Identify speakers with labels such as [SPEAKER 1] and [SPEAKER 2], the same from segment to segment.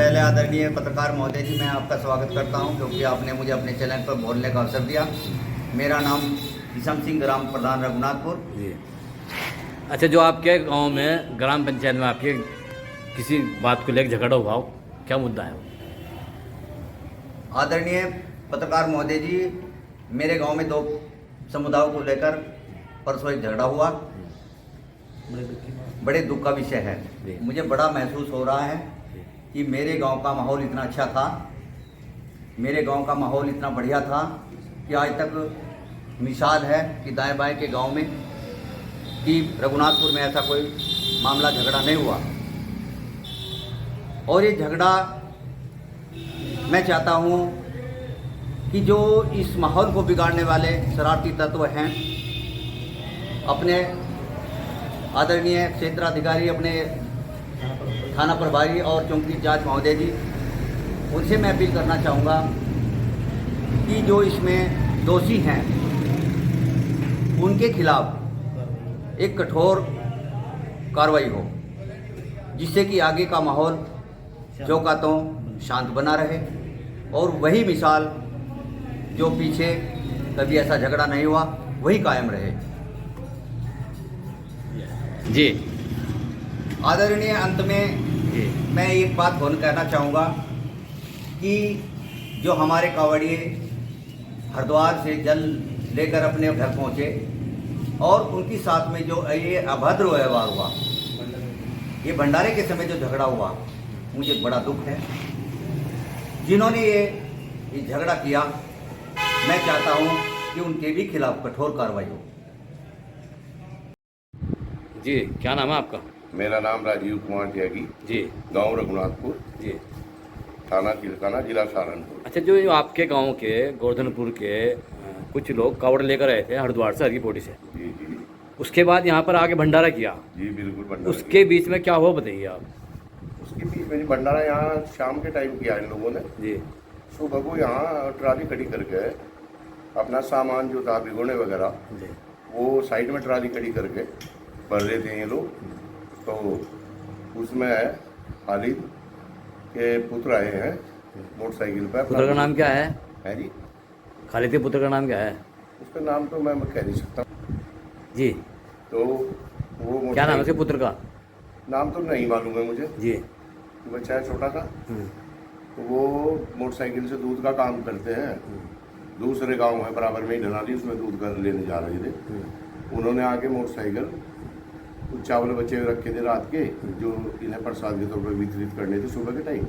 [SPEAKER 1] पहले आदरणीय पत्रकार महोदय जी, मैं आपका स्वागत करता हूं क्योंकि आपने मुझे अपने चैनल पर बोलने का अवसर दिया। मेरा नाम किशन सिंह, ग्राम प्रधान रघुनाथपुर
[SPEAKER 2] जी। अच्छा, जो आपके गांव में ग्राम पंचायत में आपके किसी बात को लेकर झगड़ा हुआ हो, क्या मुद्दा है वो?
[SPEAKER 1] आदरणीय पत्रकार महोदय जी, मेरे गांव में दो समुदायों को लेकर परसों एक झगड़ा हुआ। बड़े दुख का विषय है। मुझे बड़ा महसूस हो रहा है कि मेरे गांव का माहौल इतना अच्छा था, मेरे गांव का माहौल इतना बढ़िया था कि आज तक मिसाल है कि दाएं बाएं के गांव में कि रघुनाथपुर में ऐसा कोई मामला झगड़ा नहीं हुआ। और ये झगड़ा मैं चाहता हूँ कि जो इस माहौल को बिगाड़ने वाले शरारती तत्व हैं, अपने आदरणीय क्षेत्राधिकारी, अपने थाना प्रभारी और चौकी इंचार्ज महोदय जी, उनसे मैं अपील करना चाहूँगा कि जो इसमें दोषी हैं उनके खिलाफ एक कठोर कार्रवाई हो, जिससे कि आगे का माहौल जो का तो शांत बना रहे और वही मिसाल जो पीछे कभी ऐसा झगड़ा नहीं हुआ वही कायम रहे।
[SPEAKER 2] जी।
[SPEAKER 1] आदरणीय, अंत में मैं एक बात कहना चाहूँगा कि जो हमारे कांवड़िए हरिद्वार से जल लेकर अपने घर पहुँचे और उनकी साथ में जो ये अभद्र व्यवहार हुआ, ये भंडारे के समय जो झगड़ा हुआ, मुझे बड़ा दुख है। जिन्होंने ये झगड़ा किया, मैं चाहता हूँ कि उनके भी खिलाफ कठोर कार्रवाई हो।
[SPEAKER 2] जी, क्या नाम है आपका?
[SPEAKER 3] मेरा नाम राजीव कुमार त्यागी
[SPEAKER 2] जी।
[SPEAKER 3] गांव रघुनाथपुर
[SPEAKER 2] जी।
[SPEAKER 3] थाना चिलकाना, जिला सहारनपुर।
[SPEAKER 2] अच्छा, जो आपके गांव के गोवर्धनपुर के कुछ लोग कावड़ लेकर आए थे हरिद्वार से, हरकी पौड़ी से,
[SPEAKER 3] जी जी
[SPEAKER 2] उसके बाद यहाँ पर आके भंडारा किया।
[SPEAKER 3] जी बिल्कुल भंडारा।
[SPEAKER 2] उसके बीच में क्या हुआ बताइए आप।
[SPEAKER 3] उसके बीच में भंडारा यहाँ शाम के टाइम किया इन लोगों ने।
[SPEAKER 2] जी।
[SPEAKER 3] सुबह को यहाँ ट्राली खड़ी करके अपना सामान जो था भिगोने वगैरह,
[SPEAKER 2] जी।
[SPEAKER 3] वो साइड में ट्राली खड़ी करके भर रहे थे ये लोग। तो उसमें खालिद के पुत्र आए हैं मोटरसाइकिल पर।
[SPEAKER 2] पुत्र का नाम क्या है?
[SPEAKER 3] है जी,
[SPEAKER 2] खालिद के पुत्र का नाम क्या है?
[SPEAKER 3] उसका नाम तो मैं कह नहीं सकता
[SPEAKER 2] जी।
[SPEAKER 3] तो वो
[SPEAKER 2] क्या नाम है उसके पुत्र का?
[SPEAKER 3] नाम तो नहीं मालूम है मुझे।
[SPEAKER 2] जी।
[SPEAKER 3] बच्चा है छोटा सा, तो वो मोटरसाइकिल से दूध का काम करते हैं। दूसरे गांव है बराबर में ही ढनाली, उसमें दूध का लेने जा रहे थे। उन्होंने आके मोटरसाइकिल, कुछ चावल बचे हुए रखे थे रात के, जो इन्हें प्रसाद के तौर पर वितरित करने थे सुबह के टाइम,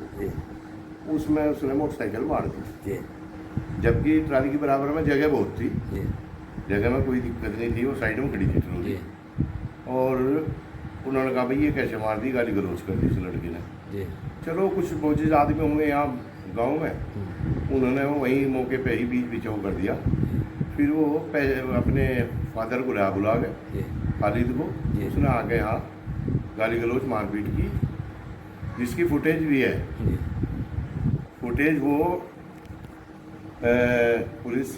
[SPEAKER 3] उसमें उसने मोटरसाइकिल मार दी। जबकि ट्राली के बराबर में जगह बहुत थी, जगह में कोई दिक्कत नहीं थी, वो साइड में खड़ी थी ट्राली। और उन्होंने कहा भाई ये कैसे मार दी, गाली गलौज कर दी इस लड़की ने। चलो कुछ बोझिज आदमी होंगे यहाँ गांव में, उन्होंने वो वहीं मौके पे ही बीच बिचाव कर दिया। फिर वो अपने फादर को बुला गए, खालिद को। उसने आके यहाँ गाली गलौज मारपीट की, जिसकी फुटेज भी है। फुटेज वो पुलिस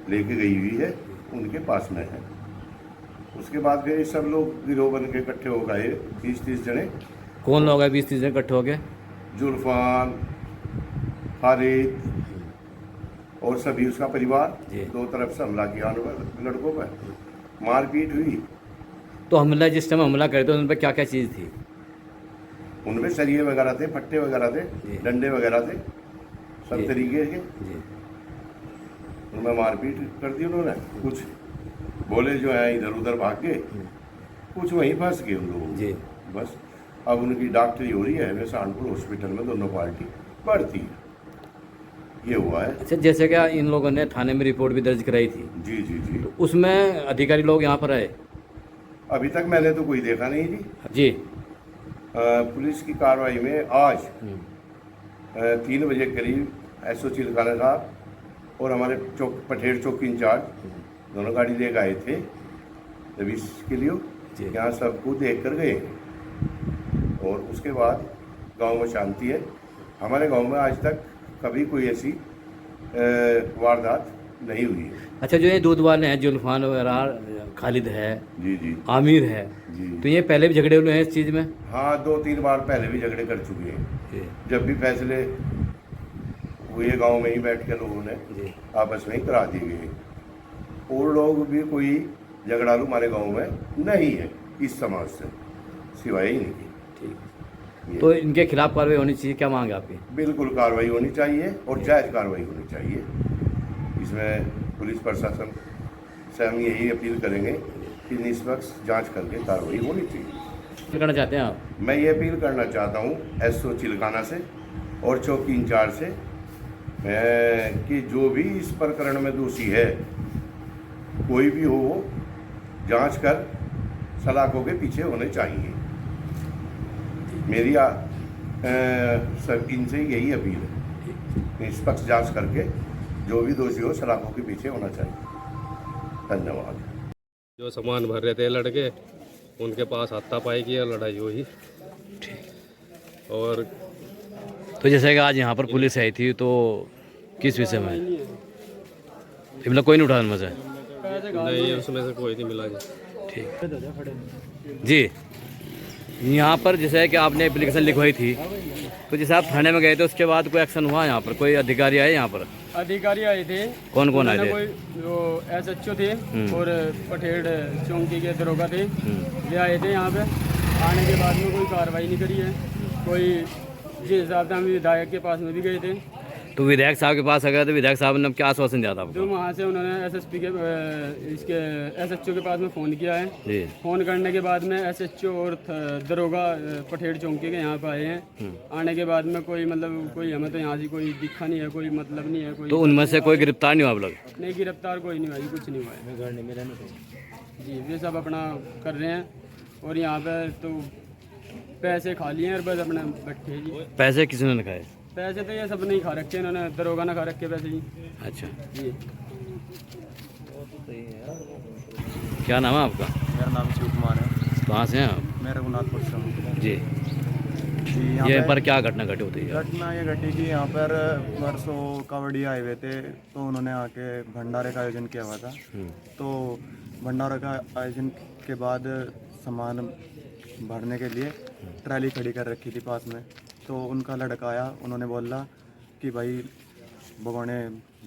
[SPEAKER 3] लेके गई हुई है, उनके पास में है। उसके बाद गए सब लोग गिरोह बन के इकट्ठे हो गए, 30-30 जने।
[SPEAKER 2] कौन लोग हैं 20-30 जने इकट्ठे हो गए?
[SPEAKER 3] जुल्फान, खालिद और सभी उसका परिवार। दो तरफ से हमला किया लड़कों पर, मारपीट हुई।
[SPEAKER 2] तो हमला, जिस टाइम हमला करे थे उन पर क्या क्या चीज़ थी?
[SPEAKER 3] उनमें सरिये वगैरह थे, फट्टे वगैरह थे, डंडे वगैरह थे, सब तरीके के। उनमें मारपीट कर दी उन्होंने। कुछ बोले जो है इधर उधर भाग गए, कुछ वहीं फंस गए उन लोगों। बस अब उनकी डॉक्टरी हो रही है सहारनपुर हॉस्पिटल में, दोनों पार्टी बढ़ती है। ये हुआ है।
[SPEAKER 2] अच्छा, जैसे क्या इन लोगों ने थाने में रिपोर्ट भी दर्ज कराई थी?
[SPEAKER 3] जी जी जी।
[SPEAKER 2] तो उसमें अधिकारी लोग यहाँ पर आए?
[SPEAKER 3] अभी तक मैंने तो कोई देखा नहीं जी।
[SPEAKER 2] जी।
[SPEAKER 3] पुलिस की कार्रवाई में आज 3 बजे करीब एसओ चिलकाना साहब और हमारे पठेर चौकी इंचार्ज दोनों गाड़ी लेकर आए थे सर्विस के लिए। यहाँ सबको देख कर गए और उसके बाद गांव में शांति है। हमारे गांव में आज तक कभी कोई ऐसी वारदात नहीं हुई है।
[SPEAKER 2] अच्छा, जो ये दूध वाले हैं, जुल्फान वगैरह, खालिद है,
[SPEAKER 3] जी जी
[SPEAKER 2] आमिर है,
[SPEAKER 3] जी।
[SPEAKER 2] तो ये पहले भी झगड़े हुए हैं इस चीज़ में?
[SPEAKER 3] हाँ, 2-3 बार पहले भी झगड़े कर चुके हैं।
[SPEAKER 2] जी
[SPEAKER 3] जब भी फैसले हुए गांव में ही बैठ के लोगों ने
[SPEAKER 2] जी।
[SPEAKER 3] आपस में ही करा दिए गए। और लोग भी कोई झगड़ालू हमारे गांव में नहीं है इस समाज से, सिवाय ही नहीं।
[SPEAKER 2] ठीक। तो इनके खिलाफ कार्रवाई होनी चाहिए, क्या मांग है आपकी?
[SPEAKER 3] बिल्कुल कार्रवाई होनी चाहिए और जायज कार्रवाई होनी चाहिए। इसमें पुलिस प्रशासन से हम यही अपील करेंगे कि निष्पक्ष जांच करके कार्रवाई होनी चाहिए।
[SPEAKER 2] क्या करना चाहते हैं आप?
[SPEAKER 3] मैं ये अपील करना चाहता हूँ एसओ चिलकाना से और चौकी इंचार्ज से कि जो भी इस प्रकरण में दोषी है, कोई भी हो, वो जांच कर सलाखों के पीछे होने चाहिए। मेरी सब इनसे यही अपील है, निष्पक्ष जांच करके जो भी दोषी हो सलाखों के पीछे होना चाहिए। धन्यवाद।
[SPEAKER 4] जो सामान भर रहे थे लड़के, उनके पास हाथापाई की और लड़ाई हुई। और
[SPEAKER 2] तो जैसे कि आज यहाँ पर पुलिस आई थी, तो किस विषय में? मतलब कोई नहीं उठा उनमें से?
[SPEAKER 4] नहीं, उसमें से कोई नहीं मिला जी।
[SPEAKER 2] ठीक जी। यहाँ पर जैसे कि आपने एप्लीकेशन लिखवाई थी, तो जैसे आप थाने में गए थे, उसके बाद कोई एक्शन हुआ यहाँ पर? कोई अधिकारी आए यहाँ पर?
[SPEAKER 5] अधिकारी आए थे।
[SPEAKER 2] कौन कौन आए थे?
[SPEAKER 5] कोई जो SHO थे और पठेड़ चौकी के दरोगा थे, ये आए थे यहाँ पे। आने के बाद में कोई कार्रवाई नहीं करी है कोई। जिस हिसाब से हम विधायक के पास में भी गए थे,
[SPEAKER 2] तो विधायक साहब के पास अगर, तो विधायक साहब ने क्या आश्वासन दिया था आपको?
[SPEAKER 5] जो वहाँ से उन्होंने SSP के इसके SHO के पास में फ़ोन किया है।
[SPEAKER 2] जी।
[SPEAKER 5] फ़ोन करने के बाद में SHO और दरोगा पठेड़ चौकी के यहाँ पे आए हैं। आने के बाद में कोई मतलब कोई हमें तो यहाँ से कोई दिखा नहीं है, कोई मतलब नहीं है कोई।
[SPEAKER 2] तो उनमें से कोई गिरफ्तार नहीं हुआ आप लोग?
[SPEAKER 5] नहीं, गिरफ्तार कोई नहीं हुआ जी, कुछ नहीं हुआ है जी। वे सब अपना कर रहे हैं और यहाँ पे तो पैसे खा लिए हैं और बस अपना बैठे जी।
[SPEAKER 2] पैसे किसी ने खाए?
[SPEAKER 5] पैसे तो ये सब नहीं खा रखे इन्होंने, दरोगा ने खा रखे पैसे जी।
[SPEAKER 2] अच्छा,
[SPEAKER 5] जी।
[SPEAKER 2] क्या नाम है आपका?
[SPEAKER 6] मेरा नाम शिव कुमार है।
[SPEAKER 2] कहाँ से हैं आप?
[SPEAKER 6] मैं रघुनाथपुर से हूँ
[SPEAKER 2] जी।
[SPEAKER 6] जी। यहाँ
[SPEAKER 2] ये
[SPEAKER 6] पे
[SPEAKER 2] पर क्या घटना घटी होती है?
[SPEAKER 6] घटना ये घटी कि यहाँ पर परसों कावड़ी आए हुए थे, तो उन्होंने आके भंडारे का आयोजन किया हुआ था। तो भंडारा का आयोजन के बाद सामान भरने के लिए ट्रैली खड़ी कर रखी थी पास में। तो उनका लड़का आया, उन्होंने बोला कि भाई भगोने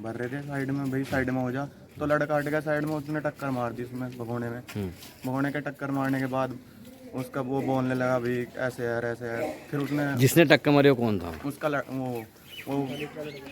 [SPEAKER 6] भर रहे थे साइड में, भाई साइड में हो जा। तो लड़का हट गया साइड में, उसने टक्कर मार दी उसमें भगोने में। भगोने के टक्कर मारने के बाद उसका वो बोलने लगा भाई ऐसे है ऐसे है। फिर उसने,
[SPEAKER 2] जिसने टक्कर मारी वो कौन था?
[SPEAKER 6] उसका वो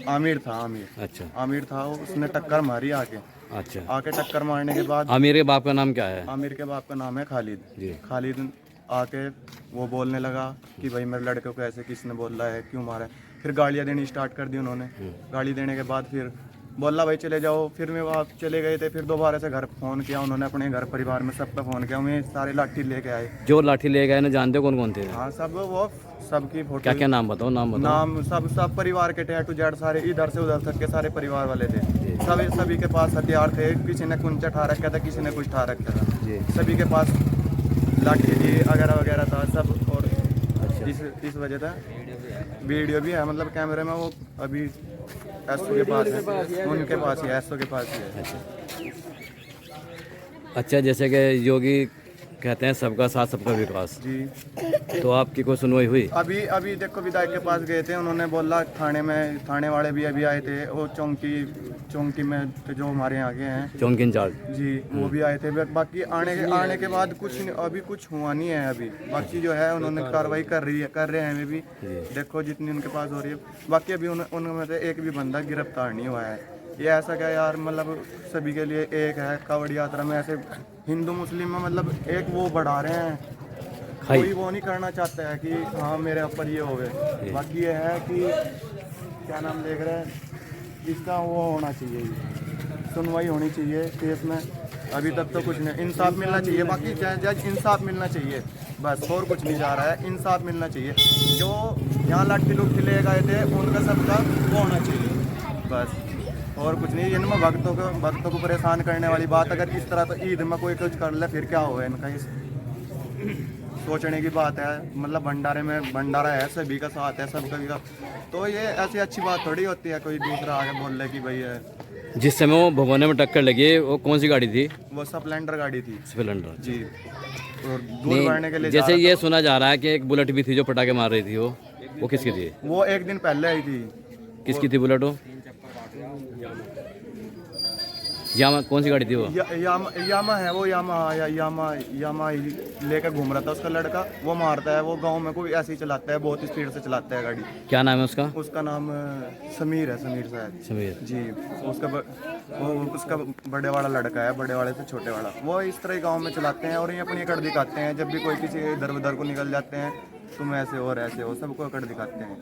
[SPEAKER 6] आमिर था।
[SPEAKER 2] अच्छा।
[SPEAKER 6] आमिर था, उसने टक्कर मारी आके।
[SPEAKER 2] अच्छा।
[SPEAKER 6] आके टक्कर मारने के बाद
[SPEAKER 2] आमिर के बाप का नाम क्या है?
[SPEAKER 6] आमिर के बाप का नाम है खालिद
[SPEAKER 2] जी।
[SPEAKER 6] खालिद आके वो बोलने लगा कि भाई मेरे लड़के को ऐसे किसने बोला है, क्यों मारा है। फिर गालियाँ देनी स्टार्ट कर दी उन्होंने। गाली देने के बाद फिर बोला भाई चले जाओ। फिर मैं वहाँ चले गए थे। फिर दोबारा से घर फ़ोन किया उन्होंने, अपने घर परिवार में सब पे फ़ोन किया। मैं सारे लाठी लेके आए।
[SPEAKER 2] जो लाठी ले गए ना, जानते हो कौन कौन थे?
[SPEAKER 6] हाँ, सब वो सबकी फोटो।
[SPEAKER 2] क्या क्या नाम बताओ? नाम बताओ।
[SPEAKER 6] नाम सब परिवार के थे, A to Z सारे, इधर से उधर तक के सारे परिवार वाले थे। सभी के पास हथियार थे। किसी ने कुंचा ठा रखा था, किसी ने कुछ ठा रखा था। सभी के पास लाठी थी वगैरह वगैरह था सब। और इस वजह से वीडियो भी है, मतलब कैमरे में। वो अभी SO के पास है, उनके पास ही है, SO के पास ही है।
[SPEAKER 2] अच्छा, जैसे कि योगी कहते हैं सबका साथ सबका विकास
[SPEAKER 6] जी।
[SPEAKER 2] तो आपकी कोई सुनवाई हुई?
[SPEAKER 6] अभी देखो विधायक के पास गए थे, उन्होंने बोला थाने वाले भी अभी आए थे। वो चौंकी में तो जो हमारे यहाँ के हैं
[SPEAKER 2] चौंकी इंचार्ज
[SPEAKER 6] जी, वो भी आए थे। बाकी आने के बाद अभी कुछ हुआ नहीं है। अभी बाकी जो है उन्होंने कार्रवाई कर रहे हैं अभी भी। देखो जितनी उनके पास हो रही है। बाकी अभी उनमें से एक भी बंदा गिरफ्तार नहीं हुआ है। ये ऐसा क्या यार, मतलब सभी के लिए एक है। कावड़ी यात्रा में ऐसे हिंदू मुस्लिम में मतलब एक वो बढ़ा रहे हैं। कोई वो नहीं करना चाहता है कि हाँ मेरे ऊपर ये हो गए। बाकी ये है कि क्या नाम देख रहे हैं, इसका वो होना चाहिए, सुनवाई होनी चाहिए केस में। अभी तक तो कुछ नहीं, इंसाफ मिलना चाहिए। बाकी जज इंसाफ मिलना चाहिए बस, और कुछ नहीं जा रहा है। इंसाफ मिलना चाहिए। जो यहाँ लाठी लुट्ठी ले गए थे उनका सबका वो होना चाहिए बस, और कुछ नहीं। इनमें भक्तों को परेशान करने वाली बात, अगर इस तरह तो ईद में कोई कुछ कर ले फिर क्या होगा इनका, इस सोचने की बात है। मतलब भंडारे में भंडारा है, सभी का साथ है, सबका भी। तो ये ऐसी अच्छी बात थोड़ी होती है कोई दूसरा आगे बोल ले कि भाई
[SPEAKER 2] जिस समय वो भगोने में टक्कर लगी वो कौन सी गाड़ी थी?
[SPEAKER 6] वो स्प्लेंडर गाड़ी थी
[SPEAKER 2] स्प्लेंडर।
[SPEAKER 6] जी, और दूध भरने के लिए जा
[SPEAKER 2] जैसे
[SPEAKER 6] रहा
[SPEAKER 2] ये सुना जा रहा है कि एक बुलेट भी थी जो पटाखे मार रही थी, वो किसकी थी?
[SPEAKER 6] था। वो एक दिन पहले आई थी।
[SPEAKER 2] किसकी थी बुलेट वो? यामा कौन सी गाड़ी थी वो?
[SPEAKER 6] यामा है वो, यामा लेकर घूम रहा था उसका लड़का। वो मारता है, वो गांव में कोई ऐसे ही चलाता है, बहुत स्पीड से चलाता है गाड़ी।
[SPEAKER 2] क्या नाम है उसका?
[SPEAKER 6] उसका नाम समीर है, समीर शायद।
[SPEAKER 2] समीर
[SPEAKER 6] जी, उसका बड़े वाला लड़का है, बड़े वाले से छोटे वाला। वो इस तरह गांव में चलाते हैं और ये अपनी अकड़ दिखाते हैं। जब भी कोई किसी इधर उधर को निकल जाते हैं, तुम ऐसे हो ऐसे हो, सबको अकड़ दिखाते हैं।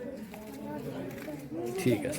[SPEAKER 2] ठीक है।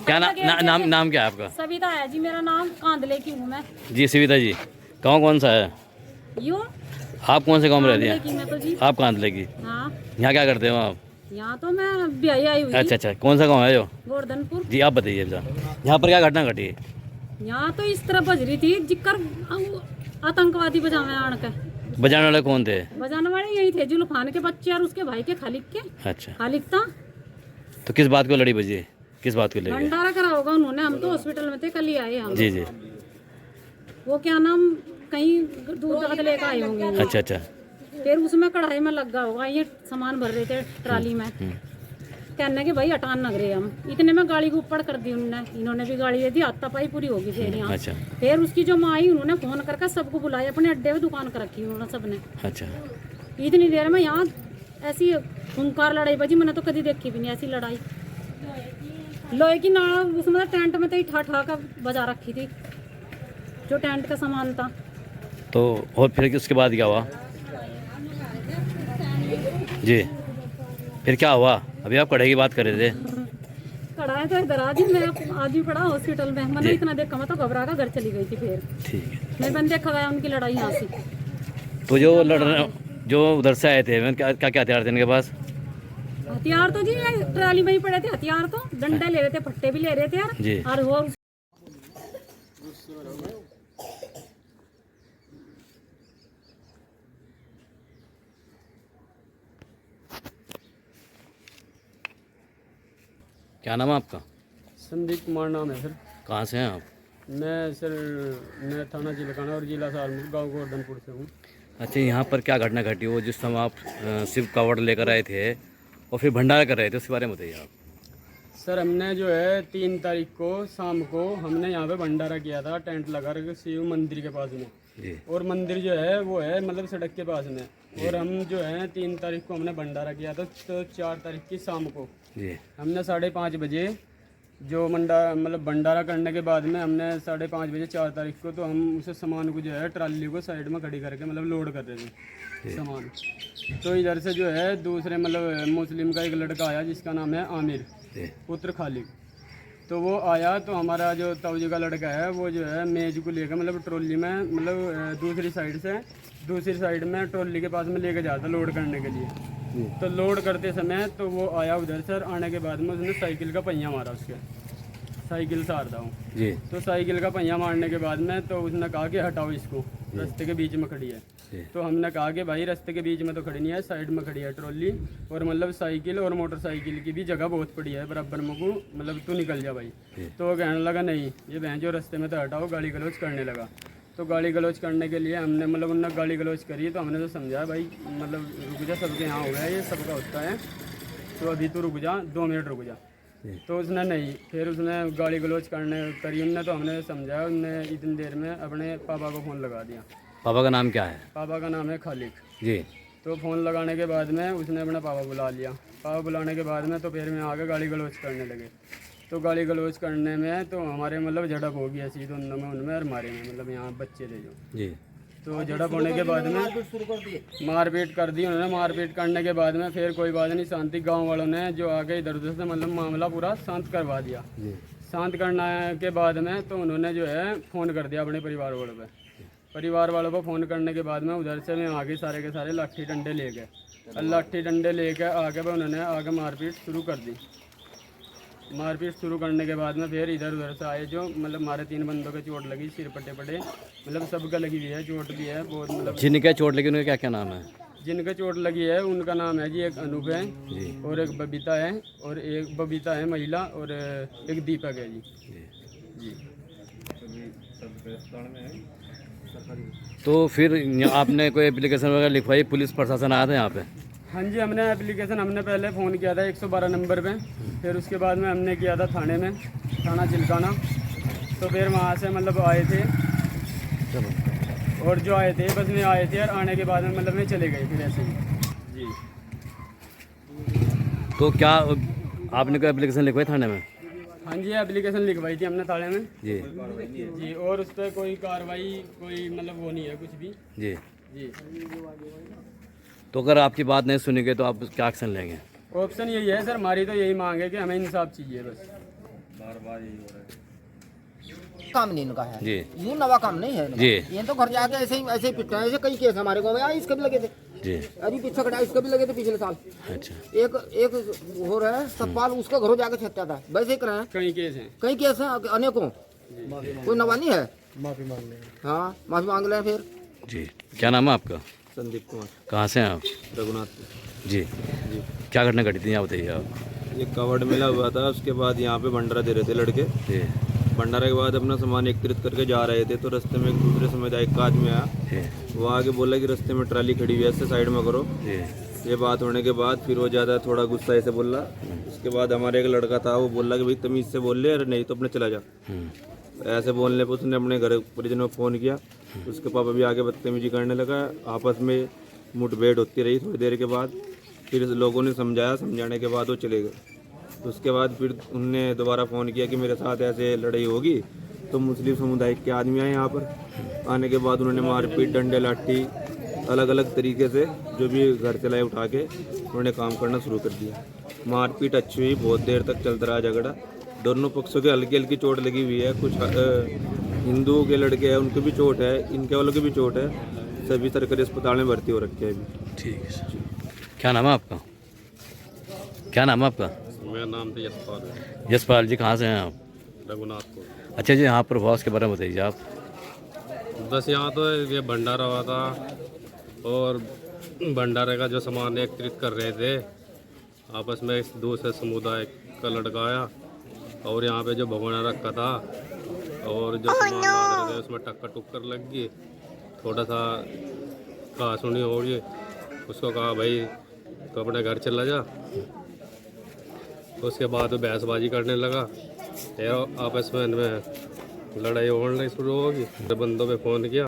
[SPEAKER 2] क्या नाम क्या है आपका?
[SPEAKER 7] सविता है जी मेरा नाम, कांदले की हूँ मैं।
[SPEAKER 2] जी सविता जी, गाँव कौन सा है?
[SPEAKER 7] यूँ
[SPEAKER 2] आप कौन से गाँव में रहती
[SPEAKER 7] कांदले की
[SPEAKER 2] हैं?
[SPEAKER 7] मैं तो जी।
[SPEAKER 2] आप कांदले की।
[SPEAKER 7] हाँ,
[SPEAKER 2] यहाँ क्या करते हो आप?
[SPEAKER 7] यहाँ तो मैं ब्याही आई हुई।
[SPEAKER 2] अच्छा अच्छा, कौन सा गाँव है जो?
[SPEAKER 7] गोवर्धनपुर।
[SPEAKER 2] जी आप बताइए जरा, यहाँ पर क्या घटना घटी?
[SPEAKER 7] यहाँ तो इस तरह बज रही थी जिक्र आतंकवादी बजावे आन के।
[SPEAKER 2] बजाने वाले कौन थे?
[SPEAKER 7] बजाने वाले यही थे, जुल्फान के बच्चे और उसके भाई के खालिक के।
[SPEAKER 2] अच्छा,
[SPEAKER 7] खालिक था।
[SPEAKER 2] तो किस बात को लड़ी बजी? किस बात को लड़ी?
[SPEAKER 7] भंडारा करा होगा उन्होंने। हम तो हॉस्पिटल में थे, कल ही आए हम।
[SPEAKER 2] जी जी।
[SPEAKER 7] वो क्या नाम, कहीं दूध दाद लेकर आए होंगे।
[SPEAKER 2] अच्छा अच्छा।
[SPEAKER 7] फिर उसमें कढ़ाई में लगा होगा, ये सामान भर रहे थे ट्राली में। कहने के भाई हटान लग रहे हम, इतने में गाड़ी को ऊपर कर दी उन्होंने। इन्होंने भी गाड़ी दे दी, हाथापाई पूरी होगी फिर यहाँ।
[SPEAKER 2] अच्छा
[SPEAKER 7] फिर उसकी जो माँ आई, उन्होंने फोन करके सबको बुलाया, अपने अड्डे पे दुकान कर रखी उन्होंने सबने।
[SPEAKER 2] अच्छा।
[SPEAKER 7] इतनी देर में यहाँ ऐसी हुंकार लड़ाई बजी, मैंने तो कभी देखी भी नहीं ऐसी लड़ाई। लोहे की नाड़ा उसमें टेंट में तो ही ठा ठा का बजा रखी थी, जो टेंट का सामान था।
[SPEAKER 2] तो और फिर उसके बाद क्या हुआ जी? फिर क्या हुआ? अभी आप कढ़ाई की बात कर रहे थे।
[SPEAKER 7] कढ़ाई तो इधर आज मैं आज भी पड़ा हॉस्पिटल में। मैंने इतना देखा, मैं तो घबरा कर घर चली गई थी। फिर
[SPEAKER 2] ठीक है।
[SPEAKER 7] मेरे बंदे देखा गया उनकी लड़ाई यहाँ से।
[SPEAKER 2] तो जो उधर से आए थे, क्या क्या हथियार थे इनके पास?
[SPEAKER 7] हथियार तो जी ये ट्राली में ही पड़े थे। हथियार तो डंडे ले रहे थे, फट्टे भी ले रहे थे यार।
[SPEAKER 2] जी।
[SPEAKER 7] और वो
[SPEAKER 2] क्या नाम है आपका?
[SPEAKER 5] संदीप कुमार नाम है सर।
[SPEAKER 2] कहाँ से हैं आप?
[SPEAKER 5] मैं थाना चिलकाना और जिला सहारनपुर, गाँव गोवर्धनपुर से हूँ।
[SPEAKER 2] अच्छा, यहाँ पर क्या घटना घटी वो जिस समय आप शिव कावड़ लेकर आए थे और फिर भंडारा कर रहे थे, उसके बारे में बताइए आप।
[SPEAKER 5] सर हमने जो है 3 तारीख को शाम को हमने यहाँ पे भंडारा किया था, टेंट लगा कर शिव मंदिर के पास में
[SPEAKER 2] जी।
[SPEAKER 5] और मंदिर जो है वो है मतलब सड़क के पास में। और हम जो है 3 तारीख को हमने भंडारा किया था, तो 4 तारीख की शाम को
[SPEAKER 2] जी
[SPEAKER 5] हमने 5:30 बजे जो भंडारा करने के बाद में हमने 5:30 बजे 4 तारीख को तो हम उसे सामान को जो है ट्राली को साइड में खड़ी करके लोड कर रहे थे सामान। तो इधर से जो है दूसरे मुस्लिम का एक लड़का आया जिसका नाम है आमिर पुत्र खालिक। तो वो आया तो हमारा जो ताऊजी का लड़का है वो जो है मेज को लेकर ट्रॉली में दूसरी साइड में ट्रॉली के पास में लेके जाता लोड करने के लिए। तो लोड करते समय तो वो आया उधर से, आने के बाद में उसने साइकिल का पहिया मारा, उसके साइकिल से हारता हूँ
[SPEAKER 2] जी।
[SPEAKER 5] तो साइकिल का पहिया मारने के बाद में तो उसने कहा कि हटाओ इसको, रास्ते के बीच में खड़ी है। तो हमने कहा कि भाई रास्ते के बीच में तो खड़ी नहीं है, साइड में खड़ी है ट्रॉली, और साइकिल और मोटरसाइकिल की भी जगह बहुत पड़ी है बराबर में को, तू निकल जा भाई। तो वो कहने लगा नहीं ये बहन जो रास्ते में तो हटाओ, गाली गलौज करने लगा। तो गाली गलौज करने के लिए हमने उन्होंने गाली गलौज करी, तो हमने तो समझा भाई रुक जा, सबके यहाँ हो गया ये सबका होता है, तो अभी तो रुक जा 2 मिनट रुक जा। तो उसने नहीं, फिर उसने गाली गलौज करने करी उनने, तो हमने समझाया, उनने इतनी देर में अपने पापा को फ़ोन लगा दिया।
[SPEAKER 2] पापा का नाम क्या है?
[SPEAKER 5] पापा का नाम है खालिक।
[SPEAKER 2] जी।
[SPEAKER 5] तो फ़ोन लगाने के बाद में उसने अपना पापा बुला लिया। पापा बुलाने के बाद में तो फिर मैं आगे गाली गलौज करने लगे। तो गाली गलौज करने में तो हमारे मतलब झड़प हो गई ऐसी दोनों में, उनमें और हमारे में, मतलब यहाँ बच्चे थे जो।
[SPEAKER 2] जी।
[SPEAKER 5] तो झड़प होने के बाद में मारपीट कर दी उन्होंने। मारपीट करने के बाद में फिर कोई बात नहीं, शांति गांव वालों ने जो आगे इधर उधर से मतलब मामला पूरा शांत करवा दिया। शांत करने के बाद में तो उन्होंने जो है फ़ोन कर दिया अपने परिवार वालों पे। परिवार वालों को फ़ोन करने के बाद में उधर से मैं आगे सारे के सारे लाठी डंडे ले गए, और लाठी डंडे लेके आगे पे उन्होंने आगे मारपीट शुरू कर दी। मारपीट शुरू करने के बाद में फिर इधर उधर से आए जो, मतलब हमारे 3 बंदों के चोट लगी, सिर पटे पटे, मतलब सबका लगी हुई है, चोट भी है बहुत, मतलब
[SPEAKER 2] जिनके चोट लगी उनका क्या क्या नाम है?
[SPEAKER 5] जिनके चोट लगी है उनका नाम है जी, एक अनूप है और एक बबीता है, और एक बबीता है महिला, और एक दीपक है जी। जी।
[SPEAKER 2] तो फिर आपने कोई एप्लीकेशन वगैरह लिखवाई? पुलिस प्रशासन आया था यहाँ पे?
[SPEAKER 5] हाँ जी, हमने एप्लीकेशन हमने पहले फ़ोन किया था 112 नंबर पे, फिर उसके बाद में हमने किया था थाने में, थाना चिलकाना। तो फिर वहाँ से मतलब आए थे, और जो आए थे बस में आए थे, और आने के बाद में मतलब में चले गए फिर ऐसे ही। जी।
[SPEAKER 2] तो क्या आपने कोई एप्लीकेशन लिखवाई थाने में?
[SPEAKER 5] हाँ जी, एप्लीकेशन लिखवाई थी हमने थाने में
[SPEAKER 2] जी।
[SPEAKER 5] जी, और उस पर कोई कार्रवाई कोई मतलब वो नहीं है कुछ भी।
[SPEAKER 2] जी।
[SPEAKER 5] जी।
[SPEAKER 2] तो अगर आपकी बात नहीं सुनी गई तो आप क्या एक्शन लेंगे?
[SPEAKER 5] ऑप्शन यही है सर, हमारी तो यही मांग है कि हमें इंसाफ चाहिए बस।
[SPEAKER 8] काम नहीं इनका है
[SPEAKER 2] जी।
[SPEAKER 8] यूं नवा काम नहीं है इनका।
[SPEAKER 2] जी।
[SPEAKER 8] ये तो घर जाके ऐसे ही पिटना है। ऐसे कई केस हमारे गाँव में आए, इसके भी लगे थे।
[SPEAKER 2] जी।
[SPEAKER 8] अभी पीछे खड़ा, इसके भी लगे थे पिछले साल।
[SPEAKER 2] अच्छा।
[SPEAKER 8] एक हो रहा है सतपाल, उसका घरों जाके छटता था, वैसे ही कराए।
[SPEAKER 5] कई केस हैं।
[SPEAKER 8] कई केस हैं अनेकों, कोई नवा नहीं है। माफी मांग ले। हाँ, माफी मांग ले फिर।
[SPEAKER 2] जी। क्या नाम है आपका?
[SPEAKER 9] संदीप कुमार।
[SPEAKER 2] कहाँ से हैं आप?
[SPEAKER 9] रघुनाथ।
[SPEAKER 2] जी।
[SPEAKER 9] जी।
[SPEAKER 2] क्या घटना घटी थी यहाँ बताइए आप?
[SPEAKER 9] ये कवर्ड मेला हुआ था, उसके बाद यहाँ पे भंडारा दे रहे थे लड़के।
[SPEAKER 2] जी।
[SPEAKER 9] भंडारा के बाद अपना सामान एकत्रित करके जा रहे थे, तो रास्ते में एक दूसरे समुदाय का आदमी आया।
[SPEAKER 2] जी।
[SPEAKER 9] वो आगे बोला कि रास्ते में ट्राली खड़ी हुई है, इससे साइड में करो।
[SPEAKER 2] जी।
[SPEAKER 9] ये बात होने के बाद फिर वो ज़्यादा थोड़ा गुस्सा ऐसे बोला। उसके बाद हमारे एक लड़का था, वो बोला कि भाई तमीज़ से बोल ले, अरे नहीं तो अपने चला जा। ऐसे बोलने पर उसने अपने घर परिजनों को फ़ोन किया। उसके पापा भी आगे बदतमीजी करने लगा। आपस में मुठभेड़ होती रही। थोड़ी देर के बाद फिर लोगों ने समझाया, समझाने के बाद वो चले गए। उसके बाद फिर उनने दोबारा फ़ोन किया कि मेरे साथ ऐसे लड़ाई होगी। तो मुस्लिम समुदाय के आदमी आए यहाँ पर। आने के बाद उन्होंने मारपीट, डंडे, लाठी, अलग अलग तरीके से जो भी घर से लाए उठा के उन्होंने काम करना शुरू कर दिया। मारपीट अच्छी हुई, बहुत देर तक चलता रहा झगड़ा। दोनों पक्षों के हल्की हल्की चोट लगी हुई है। कुछ हिंदुओं के लड़के हैं, उनको भी चोट है, इनके वालों की भी चोट है। सभी सरकारी अस्पताल में भर्ती हो रखे हैं अभी।
[SPEAKER 2] ठीक है सर। क्या नाम है आपका? क्या नाम है आपका?
[SPEAKER 4] मेरा नाम तो यशपाल है।
[SPEAKER 2] यशपाल जी, कहाँ से हैं आप?
[SPEAKER 4] रघुनाथपुर।
[SPEAKER 2] अच्छा जी, यहाँ प्रभास के बारे में बताइए आप।
[SPEAKER 4] बस यहाँ तो ये भंडारा हुआ था, और भंडारे का जो सामान एकत्रित कर रहे थे, आपस में इस दूसरे समुदाय का लड़का आया, और यहाँ पे जो भगोना रखा था और जो सामान ला रहे थे उसमें टक्कर टुक्कर लग गई। थोड़ा सा कहा सुनी हो गई। उसको कहा भाई तो अपने घर चला जा। उसके बाद वो बहसबाजी करने लगा, फिर आपस में इनमें लड़ाई होने शुरू होगी। बंदों पे फ़ोन किया,